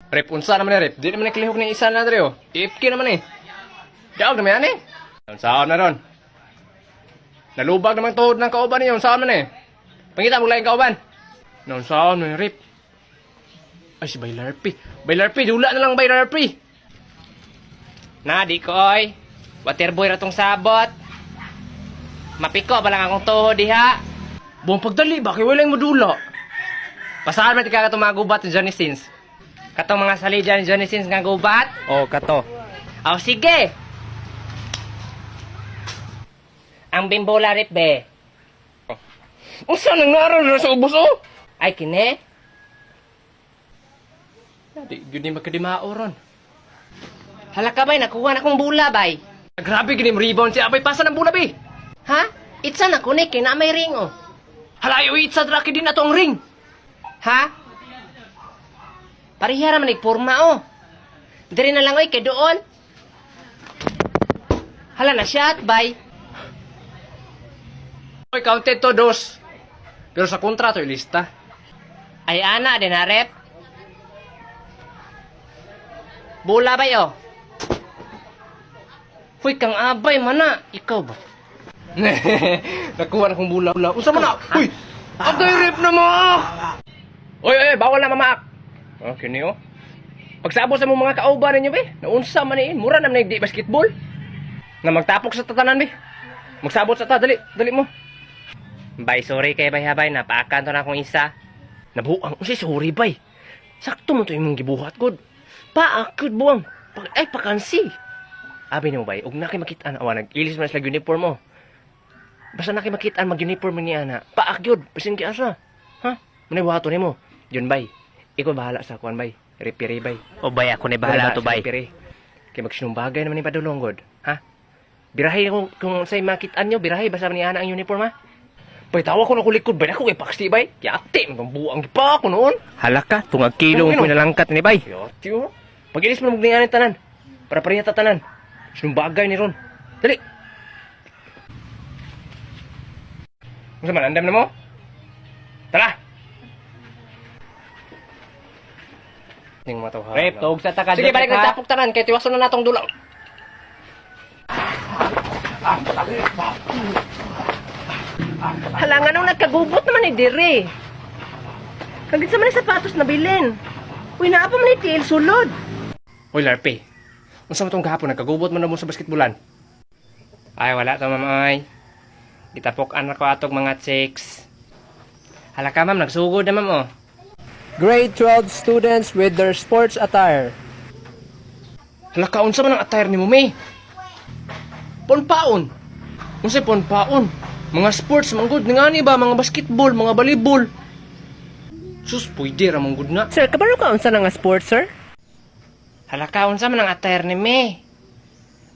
Rep, unsa naman eh, rep? Di naman naklihok ng isa na dre, oh. IFK naman eh. Daog naman yan eh. Saan na ron? Nalubag naman tuhod ng kauban niyo, saan man eh. Pangita mo lang yung kauban. Saan man, rep? Ay, si Baylarpi. Baylarpi, dula na lang Baylarpi. Na, di ko, oy. Waterboy ra tong sabot. Mapiko ba lang akong tuhod, diha? Buong pagdali, bakit wala yung modula? Pasahan man tika katong mga gubat ni Johnny Sins. Katong mga salidya ni Johnny Sins nga gubat? Oo, kato. Aw, sige! Ang bimbola rip, be. Saan nang naroon na sa ubos, oh? Ay, kine? Di, yun di magkadimao ron. Hala ka, bay, nakuha na kong bula, bay. Grabe, ginim rebound siya, bay, pasa ng bula, bay. Ha? Itsa na kunik, kaya na may ring, oh. Halayo, itsa draki din na to ang ring. Ha? Parihara man nagporma, oh. Dari na lang, oy, kay doon. Hala na shot, bay. Oy, counted to, dos. Pero sa kontrato, ilista. Ay, ana, din na, rep. Bola, bay, oh. Huy, kang abay, mana. Ikaw ba? Nakuha na kong bula. Unsa man na? Huy! Agay, rep na mo! Oy, bawal na mamaak. Okay niyo. Pagsabo sa mga kauban ninyo, be. Naunsa man niin. Mura naman nagdi basketball. Na magtapok sa tatanan, be. Magsabot sa ta. Dali mo. Bay, sorry kay bay, habay. Napaakan to na akong isa. Nabuang. Sorry, bay. Sakto mo to yung mong gibuhat, god. Paakod buang. Ay, pakansi. Abi mo, bay. Huwag na kayo makitaan. Awa, nag-ilis mo na sila uniform mo. Basta na kayo makitaan mag-uniform niya na. Paak yun. Pasin kaya asa. Ha? Manibuhato ni mo. Yun, bay. Ikaw bahala sa akuan, bay. Repiri, bay. O, bay, ako na bahala to, bay. Repiri. Kaya magsinumbagay naman yung padulong, god. Ha? Birahay kung sa'yo makitaan nyo. Birahay, basta niya ang uniform, ha? Bay, tawa ko na kulikod, bay. Ako kay paksti, bay. Yati, magbuang pa ako noon. Halaka, tungag kilong ko nalangkat ni, bay. Yati, oh. Pag-ilis mo magninganin tanan. Para pariya tanan. Sinumbagay ni Ron. Dali. Masa man, andam na mo? Tara! Ning matawag. Rep, tawag sa takad. Sige, balik na tapok tanan. Kaya tiwaso na natong dulang. Halangan nung nagkagubot naman ni Dire. Kagit sa man sapatos na bilin. Uy, naapa man ni Tiil sulod. Uy, Larpe. Unsa mo tong gahapon nagkagubot man na mo sa basketbolan? Ay, wala to, mamay. Gitapokan ako atog mga chicks. Hala ka, ma'am, nagsugod na, ma'am, oh. Grade 12 students with their sports attire. Hala ka, unsa man ang attire ni mo, may? Ponpaon. Unsay ponpaon? Mga sports, mga good. Nga ba? Mga basketball, mga volleyball. Sus, pwede ramang good na. Sir, kabalo ka unsa nga sports, sir? Hala ka, unsa man ang attire ni me?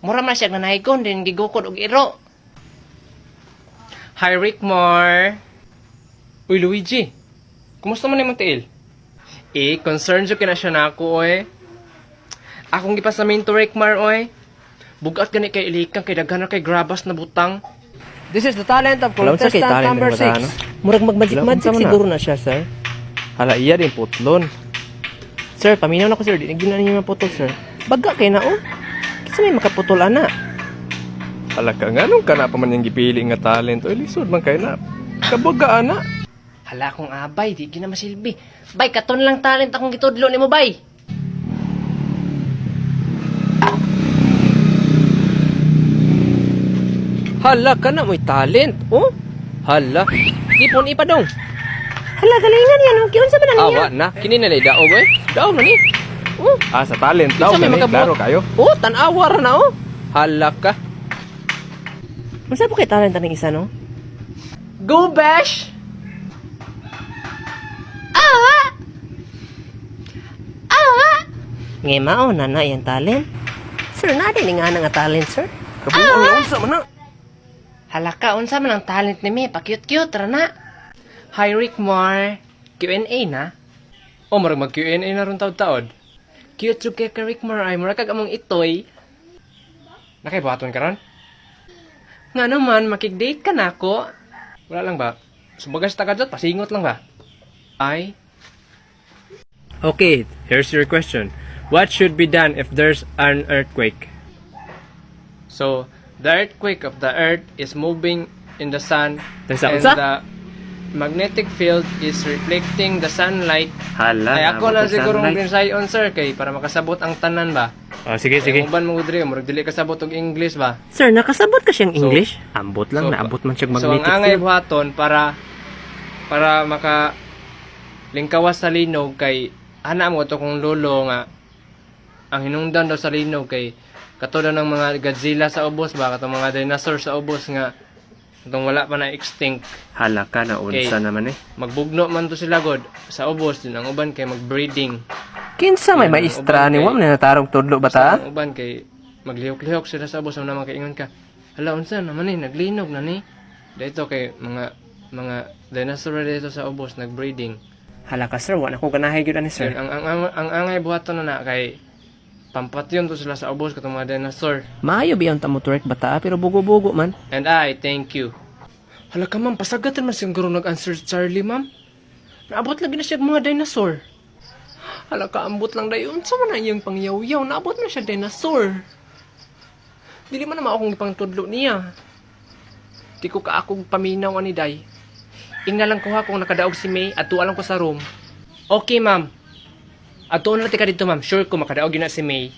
Mura man siya nanaygon, din gigukod og iro. Hi, Rickmore. Uy, Luigi. Kumusta man yung tiil? Concerned siya kina siya na ako, oy. Akong gipasamin to Rickmore, oy. Bugat gani kay ilikang kay daghan na kay grabas na butang. This is the talent of contestant number 6. Murag magmagic-magic siguro na siya, sir. Hala, iya din putlon. Sir, paminaw na ko, sir. Di na gina niyo maputol, sir. Baga kay na, oh. Kasi may makaputol, ana. Hala ka, nga nung ka na pa man yung gipili nga talent. O, lisod man kayo na. Kabaga, ana. Hala akong abay, di gina masilbi. Bay, katon lang talent akong gitudlo ni mo, bay. Hala ka na, may talent, oh. Hala. Ipon ipadong. Hala, galingan yan, oh. Kiyon sa manang Awa na, kini na daog, eh. Daog na ni. Oh. Sa talent daw, Kinsa may gani, makabuhat? klaro kayo. Oh, tan-awar na, oh. Hala ka. Masa po kay talent ng isa, no? Go, Bash! Ngay mao na na yan talent. Sir, natin nga nga talent, sir. Kabuang yung unsa man na. Hala ka, unsa man ang talent ni me? Pa-cute-cute, rana. Hi, Rickmore. Q&A na? O, marag mag-Q&A na ron taod-taod. Cute trip kay ka Rickmore ay mura kag among itoy. Nakaibuhaton ka ron? Nga naman, makig-date ka na ako. Wala lang ba? Subagas tagad dot, pasingot lang ba? Ay? Okay, here's your question. What should be done if there's an earthquake? So, the earthquake of the earth is moving in the sun, Tesa, and unsa? the magnetic field is reflecting the sunlight. Hala, Ay ako lang siguro ang pinsayon, sir, kay para makasabot ang tanan ba. Oh, sige, sige. Kay uban mo diri, murag dili kasabot og English ba. Sir, nakasabot ka siyang So- English? Ambot lang, so- naabot man siyang So ang magnetic angay field. buhaton para maka lingkawas sa linog kay ana mo to kung lolo nga ang hinungdan daw sa linog kay katulad ng mga Godzilla sa ubos ba, katong mga dinosaur sa ubos nga itong wala pa na extinct, Hala ka na, unsa Okay. naman eh. magbugno man to sila god sa ubos, din ang uban kay magbreeding. Kinsa may Yan, maestra uban ni kay- Wam na natarong tudlo ba ta? Ang uban kay maglihok-lihok sila sa ubos naman kaingon ka. Hala unsa naman ni naglinog na ni. Dito kay mga dinosaur dito sa ubos nagbreeding. Hala ka sir, wala ko ganahay gyud ani Sir, sir. ang angay buhaton na kay pampatyon to sila sa ubos katong mga dinosaur. Maayo biyon ta mo turek bata pero bugo-bugo man. And I thank you. Hala ka ma'am, pasagatan man siguro nag-answer si Charlie ma'am. Naabot lagi na siya og mga dinosaur. Hala ka, ambot lang dayon. Sa man na iyang pangyaw-yaw, naabot na siya dinosaur. Dili man naman akong ipangtudlo niya. Di ko ka akong paminaw ani day. Ingna lang ko ha kung nakadaog si May at tuwa lang ko sa room. Okay ma'am. Ato na tika dito ma'am. Sure ko makadaog yun na si May.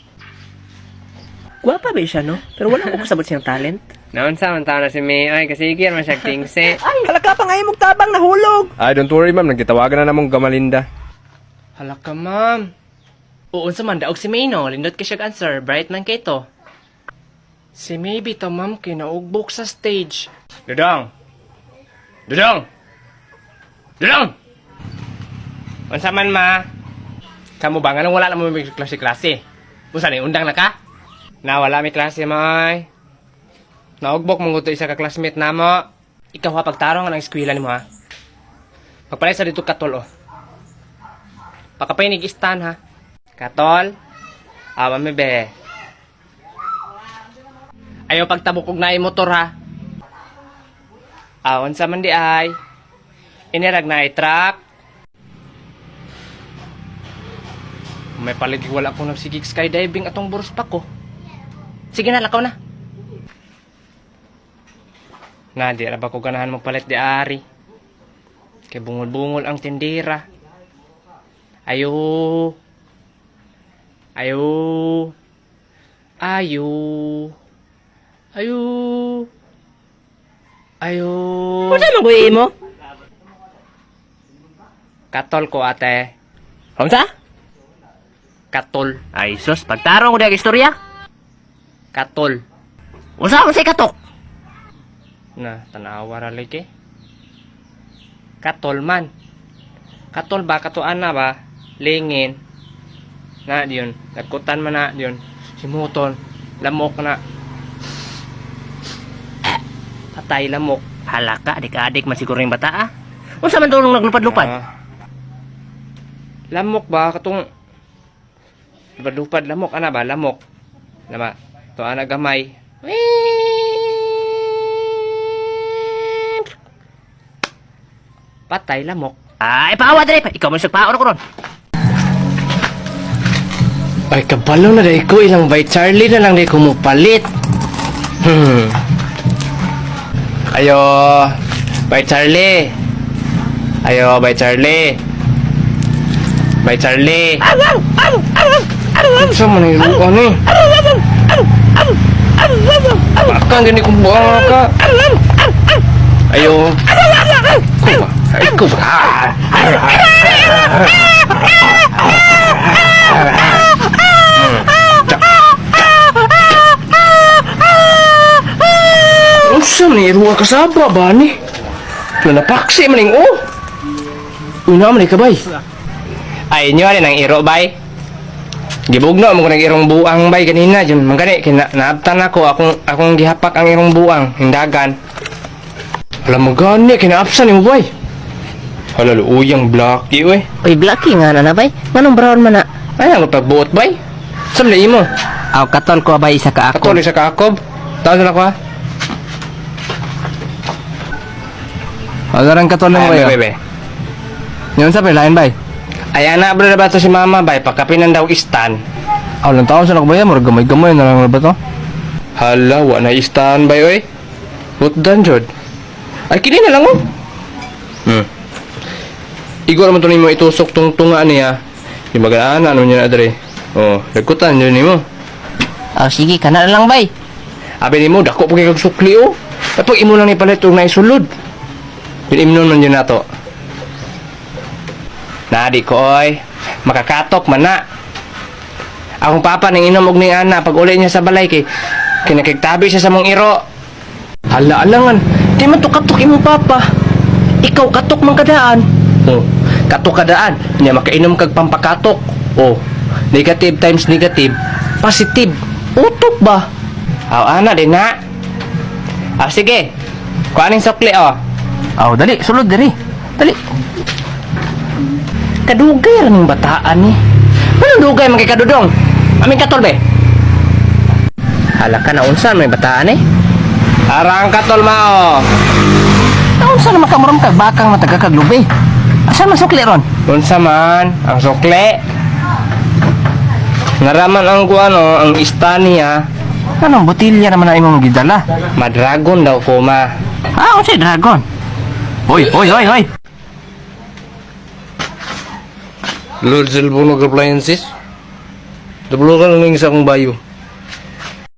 Gwapa ba siya no? Pero wala ko kasabot siyang talent. Naon sa man na si May. Ay, kasi ikir man siya tingse. Ay, hala ka pa ngayon mong tabang nahulog. Ay, don't worry ma'am, nagtitawagan na namong Gamalinda. Hala ka, ma'am. Uun sa man, daog si May, no? Lindot ka siya answer. Bright man kay to. Si May bito, ma'am, kinaugbok sa stage. Dudong! Dudong! Dudong! Unsa man, ma? Kamu ba? Nga nang wala na mo may klase-klase. Unsa na, undang na ka? Na, wala may klase, may. Naugbok mong gusto isa ka classmate na mo. Ikaw ha, pagtarong ang eskwela ni mo, ha? Pagpalay sa dito katol, oh. Pakapinig istan ha. Katol. Mami be. Ayaw pagtabok og naay motor ha. Awan sa man di ay. Inirag na truck. May palagi wala akong nagsigig skydiving atong boros pa ko. Sige na, lakaw na. Na, di na ba ko ganahan magpalit di ari. Kay bungol-bungol ang tindera. Ayo. Ayo. Ayo. Ayo. Ayo. Unsa man kuy mo? Katol ko ate. Unsa? Katol. Ay sus, pagtarong ko diag istorya. Katol. Unsa man say katok? Na, tanawa ra lagi. Katol man. Katol ba? Katuan na ba? Lingin. Na, diyon. Nagkutan man na, diyon. Simuton. Lamok na. Patay lamok. Hala ka, adik-adik man siguro yung bata ah. Unsa man tulong naglupad-lupad? Lamok ba? Katong lupad lamok. Ana ba? Lamok. Lama. To ana gamay. Patay lamok. Ay, paawa dali pa. Ikaw man siya paon ko ron. Ay, kabalo na dahil ko. Ilang by Charlie na lang dahil ko mupalit. Ayo, by Charlie. Ayo, by Charlie. By Charlie. Sa man yung luka ni? Baka gani kong buha ka. Ayo. Ko ba? Ay, ko ba? Unsa man iruwa kasaba ba ni? Nanapaksi man ning oh. Una man ka bay. Ay inyo ani nang iro bay. Gibugno mo ko nang irong buang bay kanina jud man gani kina naabtan ako akong gihapak ang irong buang hindagan. Alam mo gani kinaapsan nimo bay. Hala uyang blacky oy. Uy, blacky nga na bay. Nganong brown man na? Ay ang pagbuot bay. Samla imo. Aw, katol ko bay isa ka ako. Katol sa kaakob. Taon na ko ha. Agarang katol lang Ay, bay. bay. Nyon sa lain bay. Ay, anak, bro, na ba to si mama, bay? Pagkapinan daw istan. Alang taon sa nakabayan, murag gamay-gamay na lang na ba to? Hala, wa na istan, bay, oy. What done, Jod? Ay, kini na lang, oh. Igo naman to ni mo itusok tong tunga niya. Yung mag-aana, ano niya na, dre. Oh, nagkutan yun ni mo. Oh, sige, kana na lang, bay. Abi ni mo, dako po kay kag sukli, oh. Tapos imo lang ni palit itong naisulod. Yung imnon man yun na to. Nadi ko, oy. Makakatok man na. Akong papa nang inom og ni ana pag uli niya sa balay kay kinakigtabi siya sa mong iro. Hala alangan, di man to katok imong papa. Ikaw katok man kadaan. Oh, katok kadaan, niya makainom kag pampakatok. Oh, negative times negative, positive. Utok ba? Aw ana din na. Sige. Kuaning sukli oh. Oh, dali, sulod diri. Dali. Kadugay ra ning bataan ni. Anong dugay man kay kadudong? Aming katol be. Hala ka na unsa may bataan eh. Arang katol mao. Unsa na makamuram kag bakang matagakaglubi? Asa man sukli ron? Unsa man ang sukle? Naraman ang kuano, ang istaniya, Anong botilya naman na imong gidala? madragon daw kuma. Ah, unsay dragon? Hoy. Lord Silbunog Appliances. Dublo ka lang sa akong bayo.